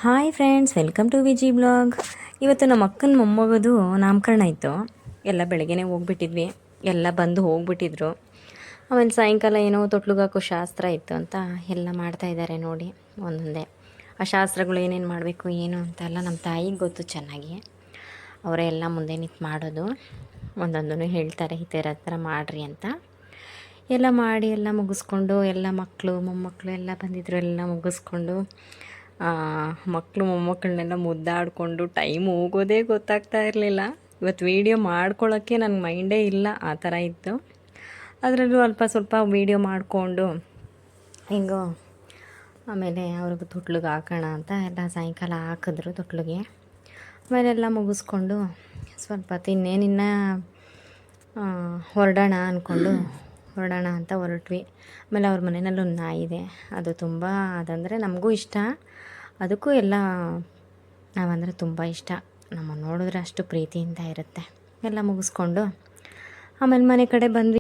Hi friends, welcome to Viji vlog. ಇವತ್ತು ನಮ್ಮ ಅಕ್ಕನ ಮೊಮ್ಮಗದು ನಾಮಕರಣ ಇತ್ತು. ಎಲ್ಲ ಬೆಳಗ್ಗೆನೇ ಹೋಗ್ಬಿಟ್ಟಿದ್ವಿ, ಎಲ್ಲ ಬಂದು ಹೋಗ್ಬಿಟ್ಟಿದ್ರು. ಆಮೇಲೆ ಸಾಯಂಕಾಲ ಏನೋ ತೊಟ್ಲಿಗೆ ಹಾಕೋ ಶಾಸ್ತ್ರ ಇತ್ತು ಅಂತ ಎಲ್ಲ ಮಾಡ್ತಾಯಿದ್ದಾರೆ ನೋಡಿ ಒಂದೊಂದೇ. ಆ ಶಾಸ್ತ್ರಗಳು ಏನೇನು ಮಾಡಬೇಕು ಏನು ಅಂತೆಲ್ಲ ನಮ್ಮ ತಾಯಿಗೆ ಗೊತ್ತು ಚೆನ್ನಾಗಿ. ಅವರೇ ಎಲ್ಲ ಮುಂದೆ ನಿಂತು ಮಾಡೋದು, ಒಂದೊಂದನ್ನು ಹೇಳ್ತಾರೆ ಈ ಥರ ಮಾಡಿರಿ ಅಂತ. ಎಲ್ಲ ಮಾಡಿ ಎಲ್ಲ ಮುಗಿಸ್ಕೊಂಡು ಎಲ್ಲ ಮಕ್ಕಳು ಮೊಮ್ಮಕ್ಕಳು ಎಲ್ಲ ಬಂದಿದ್ದರು. ಎಲ್ಲ ಮುಗಿಸ್ಕೊಂಡು ಮಕ್ಕಳು ಮೊಮ್ಮಕ್ಕಳನ್ನೆಲ್ಲ ಮುದ್ದಾಡಿಕೊಂಡು ಟೈಮ್ ಹೋಗೋದೇ ಗೊತ್ತಾಗ್ತಾ ಇರಲಿಲ್ಲ. ಇವತ್ತು ವೀಡಿಯೋ ಮಾಡ್ಕೊಳ್ಳೋಕ್ಕೆ ನನ್ನ ಮೈಂಡೇ ಇಲ್ಲ, ಆ ಥರ ಇತ್ತು. ಅದರಲ್ಲೂ ಅಲ್ಪ ಸ್ವಲ್ಪ ವೀಡಿಯೋ ಮಾಡಿಕೊಂಡು ಹಿಂಗೋ ಆಮೇಲೆ ಅವ್ರಿಗೆ ತೊಟ್ಲಿಗೆ ಹಾಕೋಣ ಅಂತ ಎಲ್ಲ ಸಾಯಂಕಾಲ ಹಾಕಿದ್ರು ತೊಟ್ಲಿಗೆ. ಆಮೇಲೆ ಎಲ್ಲ ಮುಗಿಸ್ಕೊಂಡು ಸ್ವಲ್ಪ ತಿನ್ನೇನಿನ್ನ ಹೊರಡೋಣ ಅಂತ ಹೊರಟ್ವಿ. ಆಮೇಲೆ ಅವ್ರ ಮನೆಯಲ್ಲಿ ಒಂದು ನಾಯಿ ಇದೆ, ಅದು ತುಂಬ ಅದಂದರೆ ನಮಗೂ ಇಷ್ಟ, ಅದಕ್ಕೂ ಎಲ್ಲ ನಾವಂದರೆ ತುಂಬ ಇಷ್ಟ. ನಮ್ಮನ್ನು ನೋಡಿದ್ರೆ ಅಷ್ಟು ಪ್ರೀತಿಯಿಂದ ಇರುತ್ತೆ. ಎಲ್ಲ ಮುಗಿಸ್ಕೊಂಡು ಆಮೇಲೆ ಮನೆ ಕಡೆ ಬಂದ್ವಿ.